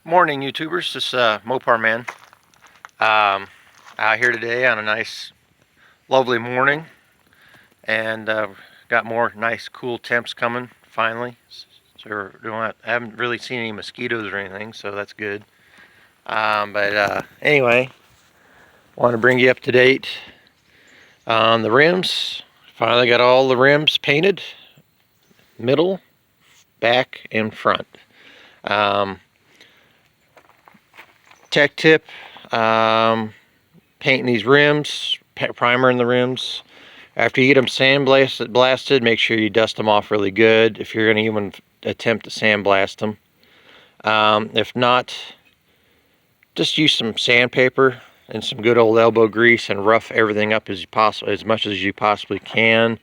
Morning, YouTubers. This is Mopar Man. Out here today on a nice, lovely morning, and got more nice, cool temps coming finally. So I haven't really seen any mosquitoes or anything, so that's good. But anyway, want to bring you up to date on the rims. Finally got all the rims painted, middle, back, and front. Tech tip. Painting these rims, primer in the rims. After you get them sandblasted, make sure you dust them off really good if you're going to even attempt to sandblast them. If not, just use some sandpaper and some good old elbow grease and rough everything up as much as you possibly can.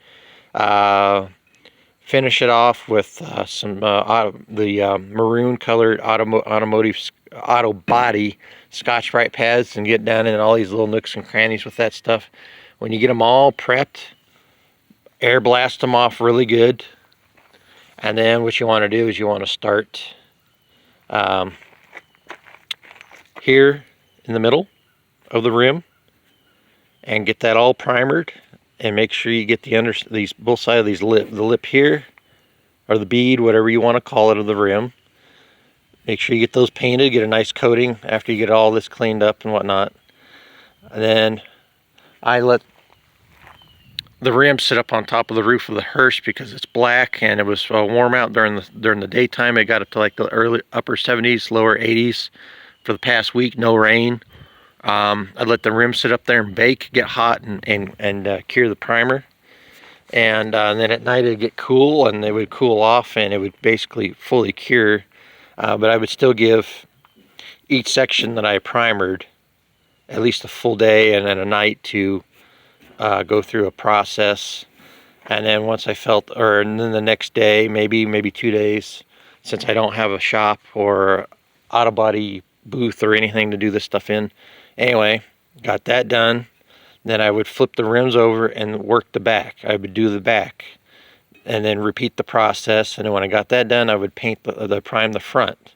Finish it off with some maroon colored auto body Scotch-Brite pads and get down in all these little nooks and crannies with that stuff. When you get them all prepped, air blast them off really good. And then what you want to do is you want to start here in the middle of the rim and get that all primered, and make sure you get both sides of these the lip here, or the bead, whatever you want to call it, of the rim. Make sure you get those painted, get a nice coating after you get all this cleaned up and whatnot. And then I let the rim sit up on top of the roof of the hearse because it's black and it was warm out during the daytime. It got up to like the upper 70s, lower 80s for the past week, no rain. I let the rim sit up there and bake, get hot, and cure the primer. And then at night it'd get cool and it would cool off and it would basically fully cure. But I would still give each section that I primered at least a full day and then a night to go through a process. And then once I felt, and then the next day, maybe 2 days, since I don't have a shop or auto body booth or anything to do this stuff in. Anyway, got that done. Then I would flip the rims over and work the back. I would do the back and then repeat the process. And then when I got that done, I would paint prime the front.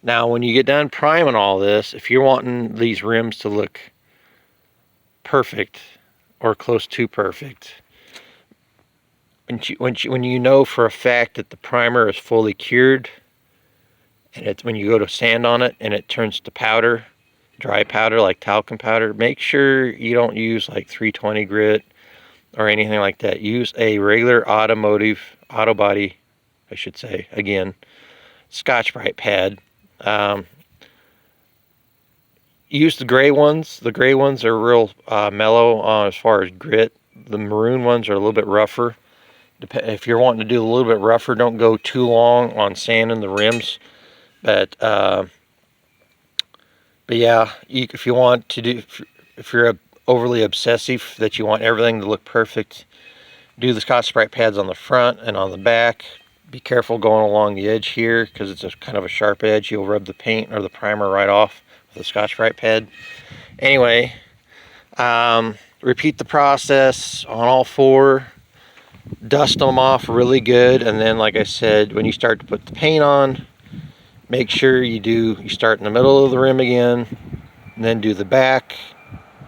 Now, when you get done priming all this, if you're wanting these rims to look perfect or close to perfect, when you know for a fact that the primer is fully cured, and when you go to sand on it and it turns to powder, dry powder like talcum powder, make sure you don't use like 320 grit or anything like that. Use a regular auto body, I should say, again, Scotch-Brite pad. Use the gray ones. The gray ones are real mellow as far as grit. The maroon ones are a little bit rougher. If you're wanting to do a little bit rougher, don't go too long on sanding the rims. But yeah, if you want to do, if you're overly obsessive that you want everything to look perfect, do the Scotch-Brite pads on the front and on the back. Be careful going along the edge here because it's a kind of a sharp edge. You'll rub the paint or the primer right off with the Scotch-Brite pad. Anyway, repeat the process on all four. Dust them off really good, and then, like I said, when you start to put the paint on, make sure you start in the middle of the rim again, and then do the back.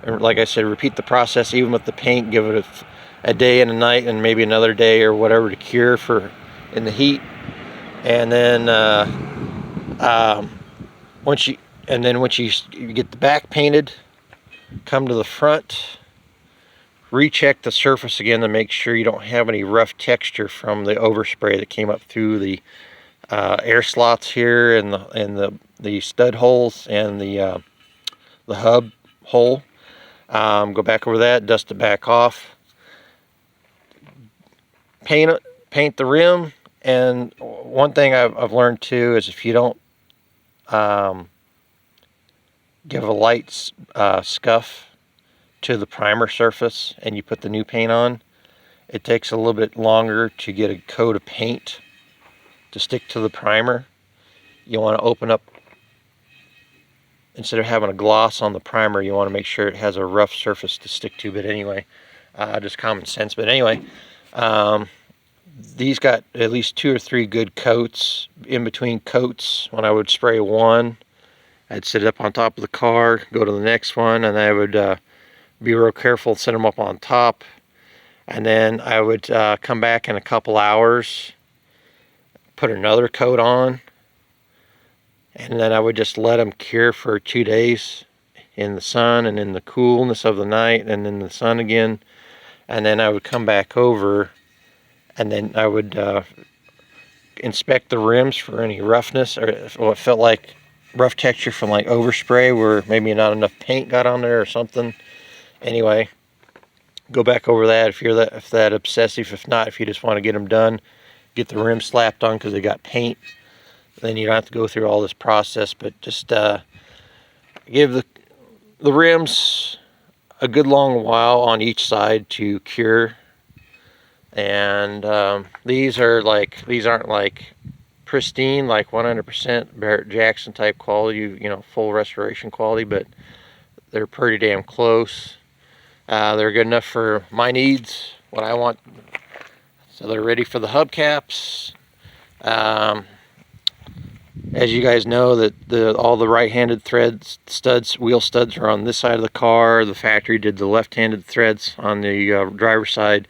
And like I said, repeat the process even with the paint. Give it a day and a night, and maybe another day or whatever to cure in the heat. And then once you get the back painted, come to the front. Recheck the surface again to make sure you don't have any rough texture from the overspray that came up through the air slots here and the stud holes and the hub hole. Go back over that, dust it back off, paint the rim. And one thing I've learned too is if you don't give a light scuff to the primer surface and you put the new paint on, it takes a little bit longer to get a coat of paint to stick to the primer. You want to open up, instead of having a gloss on the primer, you want to make sure it has a rough surface to stick to. But anyway, just common sense. But anyway, these got at least 2 or 3 good coats. In between coats, when I would spray one, I'd sit up on top of the car, go to the next one, and I would be real careful, set them up on top. And then I would come back in a couple hours, put another coat on, and then I would just let them cure for 2 days in the sun and in the coolness of the night and in the sun again. And then I would come back over, and then I would inspect the rims for any roughness or what felt like rough texture from like overspray where maybe not enough paint got on there or something. Anyway, go back over that if you're that obsessive. If not, if you just want to get them done, get the rims slapped on because they got paint, then you don't have to go through all this process. But just give the rims a good long while on each side to cure. And these aren't like pristine, like 100% Barrett-Jackson type quality, you know, full restoration quality, but they're pretty damn close. They're good enough for my needs, what I want. So they're ready for the hubcaps. As you guys know, that all the right-handed wheel studs are on this side of the car. The factory did the left-handed threads on the driver's side.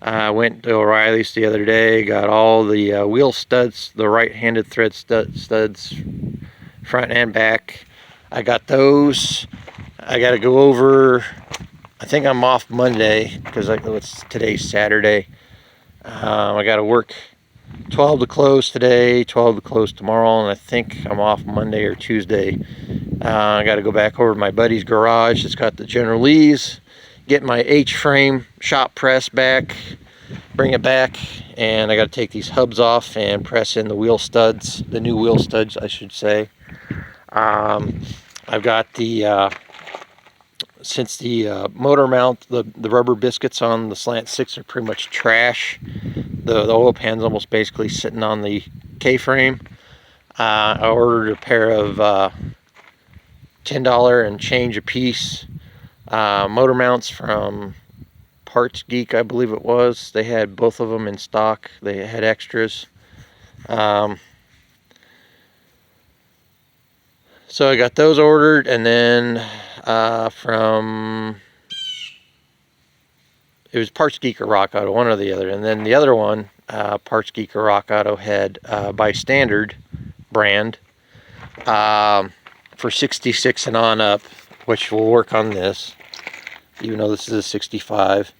I went to O'Reilly's the other day, got all the wheel studs, the right-handed thread studs, front and back. I got those. I got to go over. I think I'm off Monday because today's Saturday. I got to work 12 to close today, 12 to close tomorrow, and I think I'm off Monday or Tuesday. I got to go back over to my buddy's garage. It's got the General Lee's. Get my H-frame shop press back, bring it back, and I got to take these hubs off and press in the wheel studs, the new wheel studs, I should say. I've got since the motor mount, the rubber biscuits on the Slant 6 are pretty much trash. The oil pan's almost basically sitting on the K-frame. I ordered a pair of $10 and change a piece motor mounts from Parts Geek, I believe it was. They had both of them in stock. They had extras. So I got those ordered, and then it was Parts Geek or Rock Auto, one or the other. And then the other one, Parts Geek or Rock Auto, had by Standard brand for 66 and on up, which will work on this, even though this is a 65.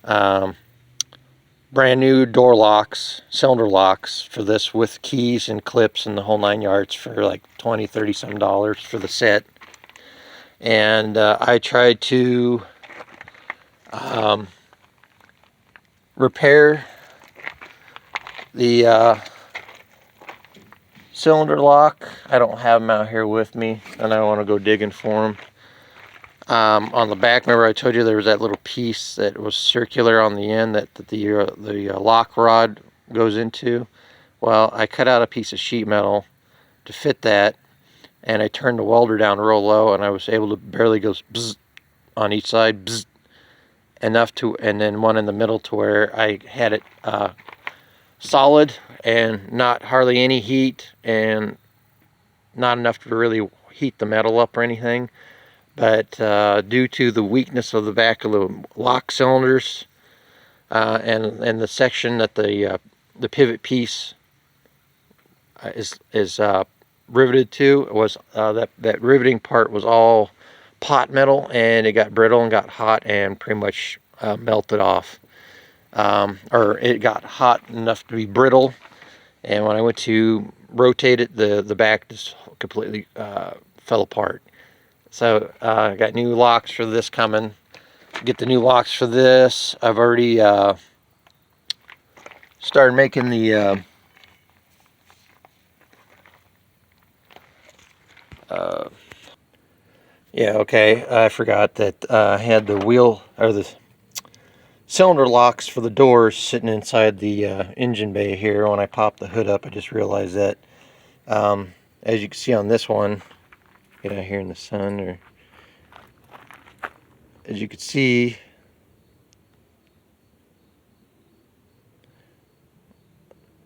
Brand new door locks, cylinder locks for this with keys and clips and the whole 9 yards for like $20, $30 some for the set. And I tried to repair the cylinder lock. I don't have them out here with me, and I don't want to go digging for them. On the back, remember I told you there was that little piece that was circular on the end that the lock rod goes into? Well, I cut out a piece of sheet metal to fit that, and I turned the welder down real low, and I was able to barely go bzz on each side, bzz, enough to, and then one in the middle to where I had it solid and not hardly any heat, and not enough to really heat the metal up or anything. But due to the weakness of the back of the lock cylinders and the section that the pivot piece is riveted to, was that riveting part was all pot metal, and it got brittle and got hot and pretty much melted off, or it got hot enough to be brittle. And when I went to rotate it, the back just completely fell apart. So I got new locks for this coming. Get the new locks for this. I've already started making the yeah, okay, I forgot that I had the wheel, or the cylinder locks for the doors sitting inside the engine bay here. When I popped the hood up, I just realized that. As you can see on this one, get out here in the sun, or as you can see,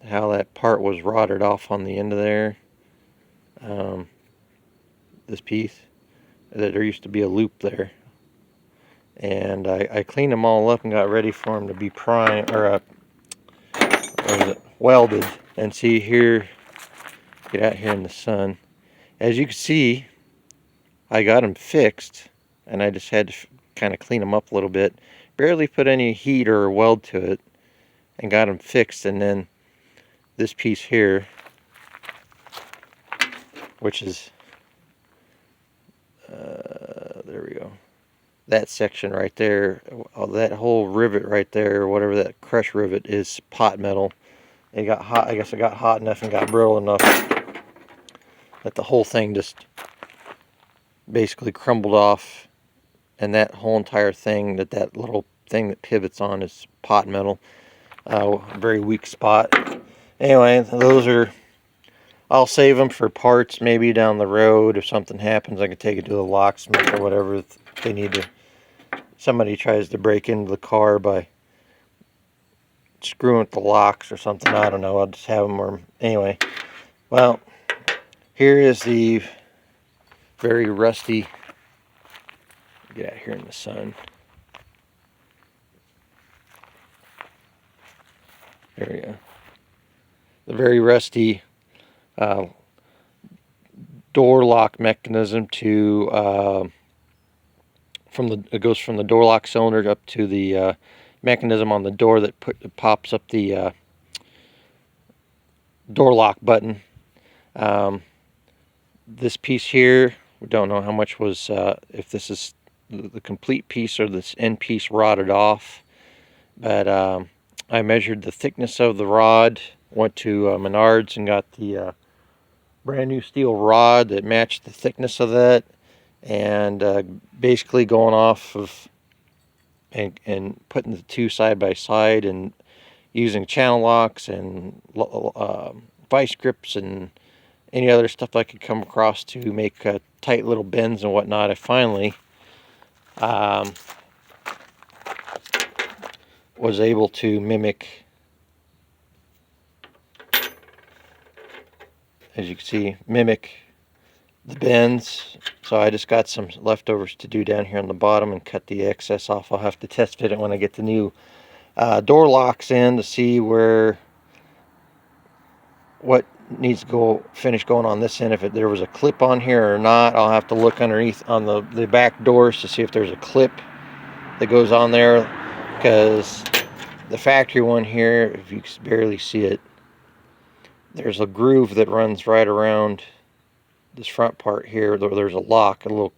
how that part was rotted off on the end of there. This piece, that there used to be a loop there, and I cleaned them all up and got ready for them to be primed, or welded. And see here, get out here in the sun. As you can see, I got them fixed, and I just had to kind of clean them up a little bit. Barely put any heat or weld to it, and got them fixed. And then this piece here, which is there we go, that section right there, that whole rivet right there, or whatever that crush rivet is, pot metal. It got hot. I guess it got hot enough and got brittle enough that the whole thing just basically crumbled off. And that whole entire thing, that little thing that pivots on, is pot metal. Very weak spot. Anyway, those are, I'll save them for parts maybe down the road. If something happens, I can take it to the locksmith or whatever. If they need to, somebody tries to break into the car by screwing with the locks or something, I don't know, I'll just have them. Or anyway, well, here is the very rusty, get out here in the sun. There we go. The very rusty door lock mechanism to it goes from the door lock cylinder up to the mechanism on the door that pops up the door lock button. This piece here, we don't know how much was, if this is the complete piece or this end piece rotted off, but I measured the thickness of the rod, went to Menards and got the brand new steel rod that matched the thickness of that, and basically going off of and putting the two side by side and using channel locks and vice grips and any other stuff I could come across to make tight little bends and whatnot. I finally was able to mimic, as you can see, mimic the bends. So I just got some leftovers to do down here on the bottom and cut the excess off. I'll have to test fit it when I get the new door locks in to see what needs to finish going on this end. If there was a clip on here or not, I'll have to look underneath on the back doors to see if there's a clip that goes on there, because the factory one here, if you can barely see it, there's a groove that runs right around this front part here. There's a lock, a little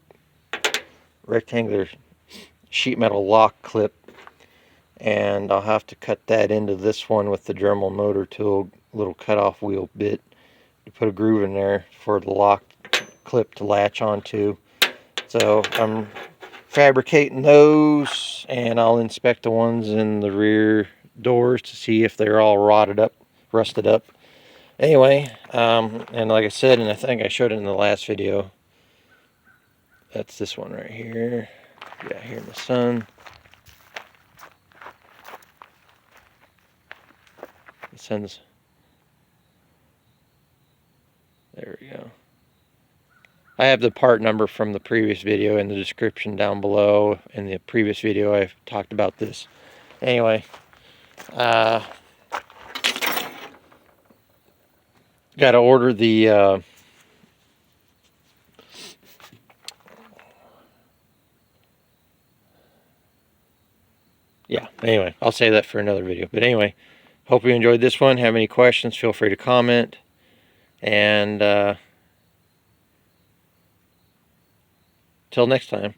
rectangular sheet metal lock clip, and I'll have to cut that into this one with the Dremel motor tool, little cutoff wheel bit, to put a groove in there for the lock clip to latch onto. So I'm fabricating those, and I'll inspect the ones in the rear doors to see if they're all rusted up. Anyway, and like I said, and I think I showed it in the last video, that's this one right here. Get out here in the sun. The sun's, there we go. I have the part number from the previous video in the description down below. In the previous video I've talked about this. Anyway, got to order the yeah, anyway, I'll say that for another video. But anyway, hope you enjoyed this one. Have any questions, feel free to comment. And till next time.